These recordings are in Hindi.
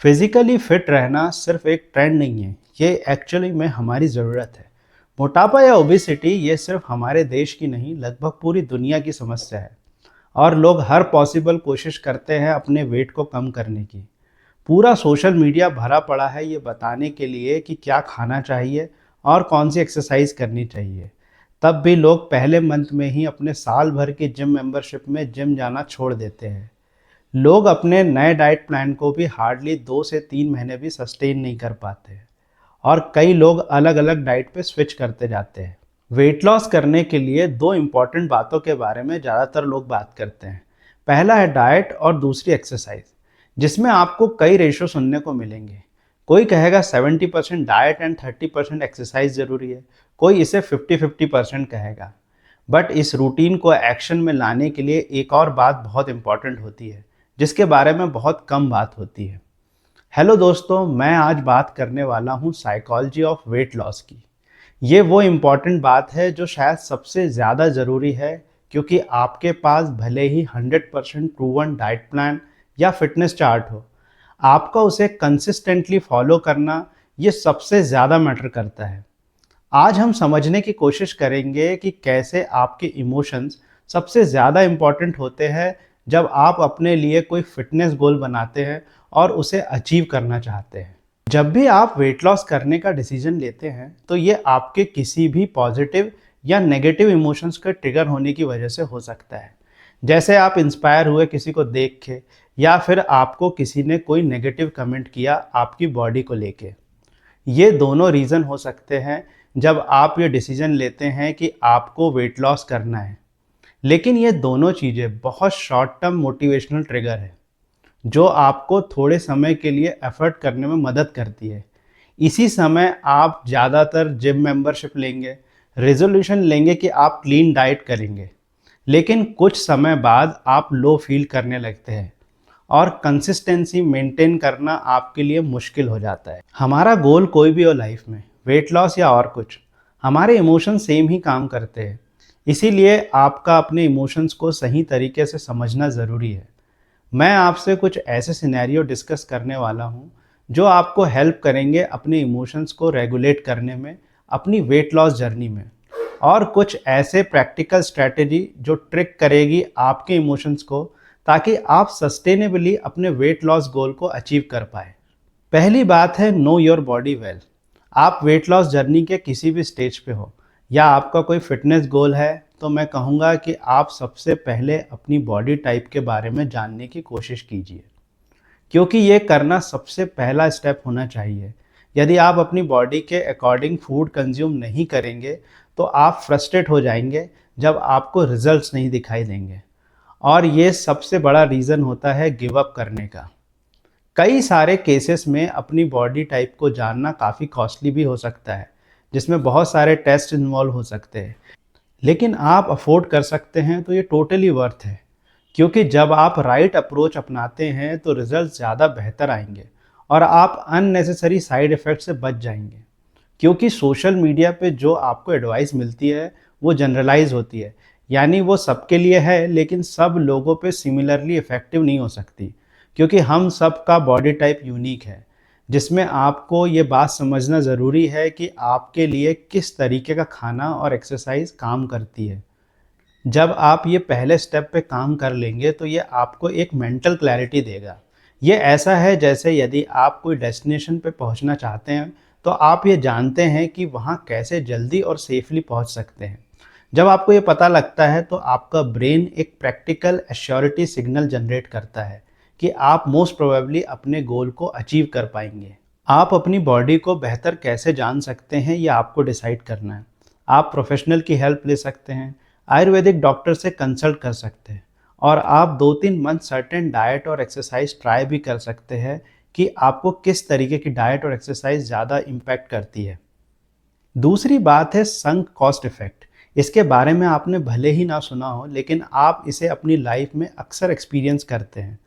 फिजिकली फिट रहना सिर्फ एक ट्रेंड नहीं है, ये एक्चुअली में हमारी ज़रूरत है। मोटापा या ओबेसिटी ये सिर्फ हमारे देश की नहीं, लगभग पूरी दुनिया की समस्या है। और लोग हर पॉसिबल कोशिश करते हैं अपने वेट को कम करने की। पूरा सोशल मीडिया भरा पड़ा है ये बताने के लिए कि क्या खाना चाहिए और कौन सी एक्सरसाइज करनी चाहिए। तब भी लोग पहले मंथ में ही अपने साल भर की जिम मेंबरशिप में जिम जाना छोड़ देते हैं। लोग अपने नए डाइट प्लान को भी हार्डली 2 से 3 महीने भी सस्टेन नहीं कर पाते हैं और कई लोग अलग अलग डाइट पे स्विच करते जाते हैं। वेट लॉस करने के लिए दो इम्पॉर्टेंट बातों के बारे में ज़्यादातर लोग बात करते हैं। पहला है डाइट और दूसरी एक्सरसाइज, जिसमें आपको कई रेशो सुनने को मिलेंगे। कोई कहेगा 70% डाइट एंड 30% एक्सरसाइज ज़रूरी है, कोई इसे 50-50% कहेगा। बट इस रूटीन को एक्शन में लाने के लिए एक और बात बहुत इंपॉर्टेंट होती है, जिसके बारे में बहुत कम बात होती है। हेलो दोस्तों, मैं आज बात करने वाला हूँ साइकोलॉजी ऑफ वेट लॉस की। ये वो इम्पॉर्टेंट बात है जो शायद सबसे ज़्यादा ज़रूरी है, क्योंकि आपके पास भले ही 100% प्रूवन डाइट प्लान या फिटनेस चार्ट हो, आपका उसे कंसिस्टेंटली फॉलो करना ये सबसे ज़्यादा मैटर करता है। आज हम समझने की कोशिश करेंगे कि कैसे आपके इमोशंस सबसे ज़्यादा इम्पॉर्टेंट होते हैं जब आप अपने लिए कोई फिटनेस गोल बनाते हैं और उसे अचीव करना चाहते हैं। जब भी आप वेट लॉस करने का डिसीजन लेते हैं तो ये आपके किसी भी पॉजिटिव या नेगेटिव इमोशंस के ट्रिगर होने की वजह से हो सकता है। जैसे आप इंस्पायर हुए किसी को देख के, या फिर आपको किसी ने कोई नेगेटिव कमेंट किया आपकी बॉडी को लेके। ये दोनों रीज़न हो सकते हैं जब आप ये डिसीजन लेते हैं कि आपको वेट लॉस करना है। लेकिन ये दोनों चीज़ें बहुत शॉर्ट टर्म मोटिवेशनल ट्रिगर है, जो आपको थोड़े समय के लिए एफर्ट करने में मदद करती है। इसी समय आप ज़्यादातर जिम मेंबरशिप लेंगे, रेजोल्यूशन लेंगे कि आप क्लीन डाइट करेंगे, लेकिन कुछ समय बाद आप लो फील करने लगते हैं और कंसिस्टेंसी मेंटेन करना आपके लिए मुश्किल हो जाता है। हमारा गोल कोई भी हो लाइफ में, वेट लॉस या और कुछ, हमारे इमोशन सेम ही काम करते हैं। इसीलिए आपका अपने इमोशंस को सही तरीके से समझना ज़रूरी है। मैं आपसे कुछ ऐसे सिनेरियो डिस्कस करने वाला हूँ जो आपको हेल्प करेंगे अपने इमोशंस को रेगुलेट करने में, अपनी वेट लॉस जर्नी में। और कुछ ऐसे प्रैक्टिकल स्ट्रैटेजी जो ट्रिक करेगी आपके इमोशंस को, ताकि आप सस्टेनेबली अपने वेट लॉस गोल को अचीव कर पाए। पहली बात है, नो योर बॉडी वेल। आप वेट लॉस जर्नी के किसी भी स्टेज पे हो या आपका कोई फिटनेस गोल है, तो मैं कहूँगा कि आप सबसे पहले अपनी बॉडी टाइप के बारे में जानने की कोशिश कीजिए, क्योंकि ये करना सबसे पहला स्टेप होना चाहिए। यदि आप अपनी बॉडी के अकॉर्डिंग फूड कंज्यूम नहीं करेंगे तो आप फ्रस्ट्रेट हो जाएंगे जब आपको रिजल्ट्स नहीं दिखाई देंगे। और ये सबसे बड़ा रीज़न होता है गिव अप करने का। कई सारे केसेस में अपनी बॉडी टाइप को जानना काफ़ी कॉस्टली भी हो सकता है, जिसमें बहुत सारे टेस्ट इन्वॉल्व हो सकते हैं। लेकिन आप अफोर्ड कर सकते हैं तो ये टोटली वर्थ है, क्योंकि जब आप राइट अप्रोच अपनाते हैं तो रिजल्ट ज़्यादा बेहतर आएंगे और आप अननेसेसरी साइड इफ़ेक्ट से बच जाएंगे। क्योंकि सोशल मीडिया पे जो आपको एडवाइस मिलती है वो जनरलाइज होती है, यानी वो सबके लिए है, लेकिन सब लोगों पे सिमिलरली इफ़ेक्टिव नहीं हो सकती, क्योंकि हम सब का बॉडी टाइप यूनिक है। जिसमें आपको ये बात समझना ज़रूरी है कि आपके लिए किस तरीके का खाना और एक्सरसाइज काम करती है। जब आप ये पहले स्टेप पे काम कर लेंगे तो ये आपको एक मेंटल क्लैरिटी देगा। ये ऐसा है जैसे यदि आप कोई डेस्टिनेशन पे पहुंचना चाहते हैं तो आप ये जानते हैं कि वहाँ कैसे जल्दी और सेफली पहुंच सकते हैं। जब आपको ये पता लगता है तो आपका ब्रेन एक प्रैक्टिकल एश्योरिटी सिग्नल जनरेट करता है कि आप मोस्ट प्रोबेबली अपने गोल को अचीव कर पाएंगे। आप अपनी बॉडी को बेहतर कैसे जान सकते हैं ये आपको डिसाइड करना है। आप प्रोफेशनल की हेल्प ले सकते हैं, आयुर्वेदिक डॉक्टर से कंसल्ट कर सकते हैं, और आप 2-3 मंथ सर्टेन डाइट और एक्सरसाइज ट्राई भी कर सकते हैं कि आपको किस तरीके की डाइट और एक्सरसाइज ज़्यादा इम्पैक्ट करती है। दूसरी बात है संक कॉस्ट इफेक्ट। इसके बारे में आपने भले ही ना सुना हो, लेकिन आप इसे अपनी लाइफ में अक्सर एक्सपीरियंस करते हैं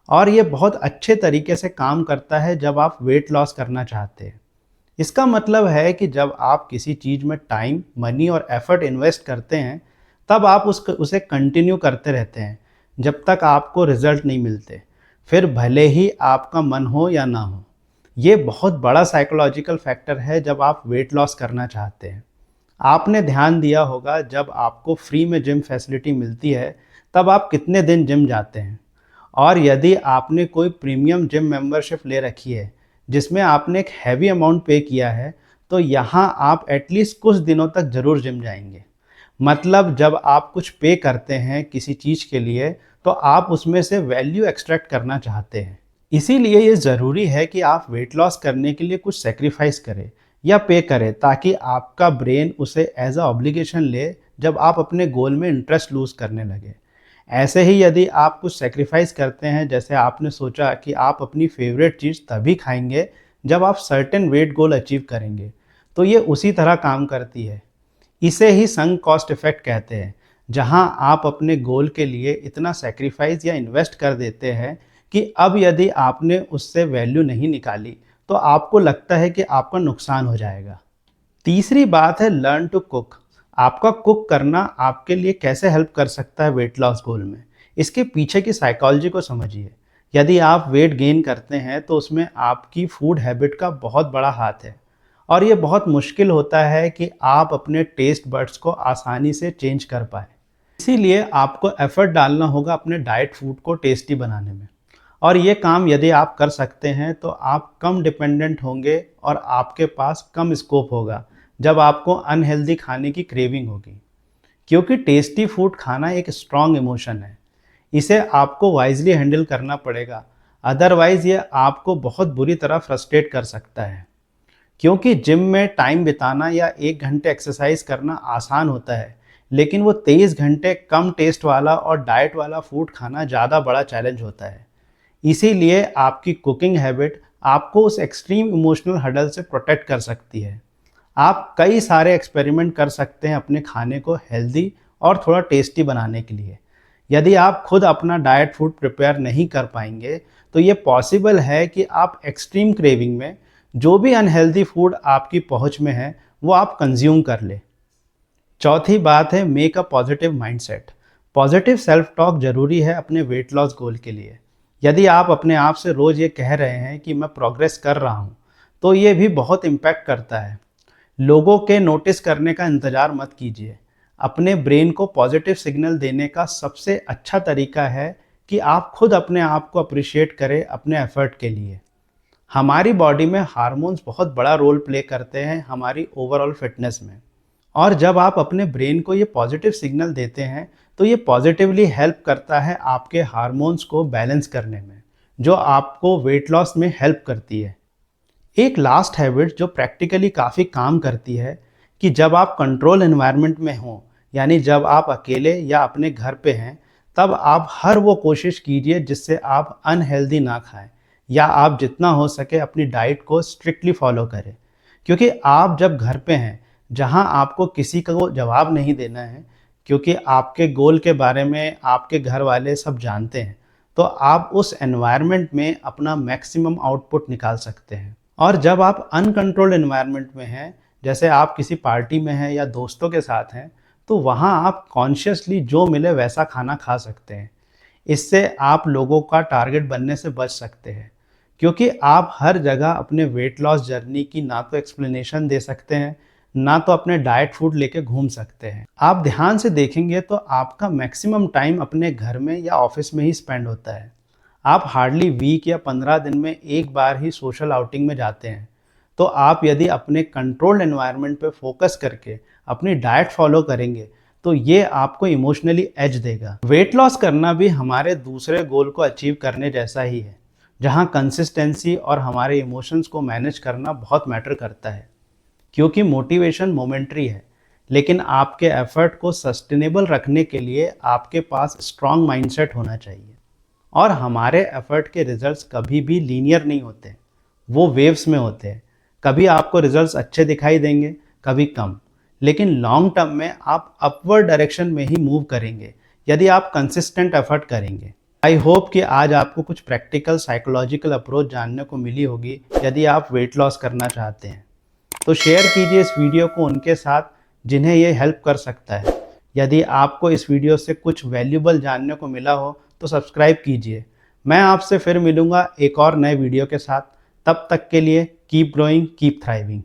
और ये बहुत अच्छे तरीके से काम करता है जब आप वेट लॉस करना चाहते हैं। इसका मतलब है कि जब आप किसी चीज़ में टाइम, मनी और एफर्ट इन्वेस्ट करते हैं, तब आप उसे कंटिन्यू करते रहते हैं जब तक आपको रिजल्ट नहीं मिलते। फिर भले ही आपका मन हो या ना हो। ये बहुत बड़ा साइकोलॉजिकल फैक्टर है जब आप वेट लॉस करना चाहते हैं। आपने ध्यान दिया होगा, जब आपको फ्री में जिम फैसिलिटी मिलती है तब आप कितने दिन जिम जाते हैं। और यदि आपने कोई प्रीमियम जिम मेंबरशिप ले रखी है जिसमें आपने एक हैवी अमाउंट पे किया है, तो यहाँ आप एटलीस्ट कुछ दिनों तक ज़रूर जिम जाएंगे। मतलब जब आप कुछ पे करते हैं किसी चीज़ के लिए, तो आप उसमें से वैल्यू एक्सट्रैक्ट करना चाहते हैं। इसीलिए ये ज़रूरी है कि आप वेट लॉस करने के लिए कुछ सेक्रीफाइस करें या पे करें, ताकि आपका ब्रेन उसे एज अ ऑब्लिगेशन ले जब आप अपने गोल में इंटरेस्ट लूज़ करने लगे। ऐसे ही यदि आप कुछ सेक्रीफाइस करते हैं, जैसे आपने सोचा कि आप अपनी फेवरेट चीज़ तभी खाएंगे जब आप सर्टेन वेट गोल अचीव करेंगे, तो ये उसी तरह काम करती है। इसे ही संक कॉस्ट इफेक्ट कहते हैं, जहां आप अपने गोल के लिए इतना सेक्रीफाइस या इन्वेस्ट कर देते हैं कि अब यदि आपने उससे वैल्यू नहीं निकाली तो आपको लगता है कि आपका नुकसान हो जाएगा। तीसरी बात है लर्न टू कुक। आपका कुक करना आपके लिए कैसे हेल्प कर सकता है वेट लॉस गोल में, इसके पीछे की साइकोलॉजी को समझिए। यदि आप वेट गेन करते हैं तो उसमें आपकी फूड हैबिट का बहुत बड़ा हाथ है, और ये बहुत मुश्किल होता है कि आप अपने टेस्ट बड्स को आसानी से चेंज कर पाए। इसीलिए आपको एफर्ट डालना होगा अपने डाइट फूड को टेस्टी बनाने में। और ये काम यदि आप कर सकते हैं तो आप कम डिपेंडेंट होंगे और आपके पास कम स्कोप होगा जब आपको अनहेल्दी खाने की क्रेविंग होगी। क्योंकि टेस्टी फूड खाना एक स्ट्रॉन्ग इमोशन है, इसे आपको वाइजली हैंडल करना पड़ेगा, अदरवाइज़ ये आपको बहुत बुरी तरह फ्रस्ट्रेट कर सकता है। क्योंकि जिम में टाइम बिताना या 1 घंटे एक्सरसाइज करना आसान होता है, लेकिन वो 23 घंटे कम टेस्ट वाला और डाइट वाला फूड खाना ज़्यादा बड़ा चैलेंज होता है। इसीलिए आपकी कुकिंग हैबिट आपको उस एक्सट्रीम इमोशनल हडल से प्रोटेक्ट कर सकती है। आप कई सारे एक्सपेरिमेंट कर सकते हैं अपने खाने को हेल्दी और थोड़ा टेस्टी बनाने के लिए। यदि आप खुद अपना डाइट फूड प्रिपेयर नहीं कर पाएंगे, तो ये पॉसिबल है कि आप एक्सट्रीम क्रेविंग में जो भी अनहेल्दी फूड आपकी पहुंच में है वो आप कंज्यूम कर ले। चौथी बात है make a positive mindset. Positive self talk जरूरी है अपने वेट लॉस गोल के लिए। यदि आप अपने आप से रोज़ ये कह रहे हैं कि मैं प्रोग्रेस कर रहा हूँ, तो ये भी बहुत इम्पैक्ट करता है। लोगों के नोटिस करने का इंतज़ार मत कीजिए। अपने ब्रेन को पॉजिटिव सिग्नल देने का सबसे अच्छा तरीका है कि आप खुद अपने आप को अप्रिशिएट करें अपने एफर्ट के लिए। हमारी बॉडी में हार्मोन्स बहुत बड़ा रोल प्ले करते हैं हमारी ओवरऑल फिटनेस में, और जब आप अपने ब्रेन को ये पॉजिटिव सिग्नल देते हैं तो ये पॉजिटिवली हेल्प करता है आपके हार्मोन्स को बैलेंस करने में, जो आपको वेट लॉस में हेल्प करती है। एक लास्ट हैबिट जो प्रैक्टिकली काफ़ी काम करती है, कि जब आप कंट्रोल एनवायरनमेंट में हों, यानी जब आप अकेले या अपने घर पे हैं, तब आप हर वो कोशिश कीजिए जिससे आप अनहेल्दी ना खाएं, या आप जितना हो सके अपनी डाइट को स्ट्रिक्टली फॉलो करें। क्योंकि आप जब घर पे हैं जहां आपको किसी को जवाब नहीं देना है, क्योंकि आपके गोल के बारे में आपके घर वाले सब जानते हैं, तो आप उस एनवायरनमेंट में अपना मैक्सिमम आउटपुट निकाल सकते हैं। और जब आप अनकंट्रोल्ड एनवायरनमेंट में हैं, जैसे आप किसी पार्टी में हैं या दोस्तों के साथ हैं, तो वहाँ आप कॉन्शियसली जो मिले वैसा खाना खा सकते हैं। इससे आप लोगों का टारगेट बनने से बच सकते हैं, क्योंकि आप हर जगह अपने वेट लॉस जर्नी की ना तो एक्सप्लेनेशन दे सकते हैं, ना तो अपने डाइट फूड लेके घूम सकते हैं। आप ध्यान से देखेंगे तो आपका मैक्सिमम टाइम अपने घर में या ऑफिस में ही स्पेंड होता है। आप हार्डली वीक या 15 दिन में एक बार ही सोशल आउटिंग में जाते हैं। तो आप यदि अपने कंट्रोल्ड एनवायरनमेंट पे फोकस करके अपनी डाइट फॉलो करेंगे, तो ये आपको इमोशनली एज देगा। वेट लॉस करना भी हमारे दूसरे गोल को अचीव करने जैसा ही है, जहाँ कंसिस्टेंसी और हमारे इमोशंस को मैनेज करना बहुत मैटर करता है। क्योंकि मोटिवेशन मोमेंटरी है, लेकिन आपके एफर्ट को सस्टेनेबल रखने के लिए आपके पास स्ट्रॉन्ग माइंडसेट होना चाहिए। और हमारे एफर्ट के रिजल्ट्स कभी भी लीनियर नहीं होते, वो वेव्स में होते हैं। कभी आपको रिजल्ट्स अच्छे दिखाई देंगे, कभी कम, लेकिन लॉन्ग टर्म में आप अपवर्ड डायरेक्शन में ही मूव करेंगे यदि आप कंसिस्टेंट एफर्ट करेंगे। आई होप कि आज आपको कुछ प्रैक्टिकल साइकोलॉजिकल अप्रोच जानने को मिली होगी यदि आप वेट लॉस करना चाहते हैं। तो शेयर कीजिए इस वीडियो को उनके साथ जिन्हें ये हेल्प कर सकता है। यदि आपको इस वीडियो से कुछ वैल्यूबल जानने को मिला हो तो सब्सक्राइब कीजिए। मैं आपसे फिर मिलूंगा एक और नए वीडियो के साथ। तब तक के लिए कीप ग्रोइंग, कीप थ्राइविंग।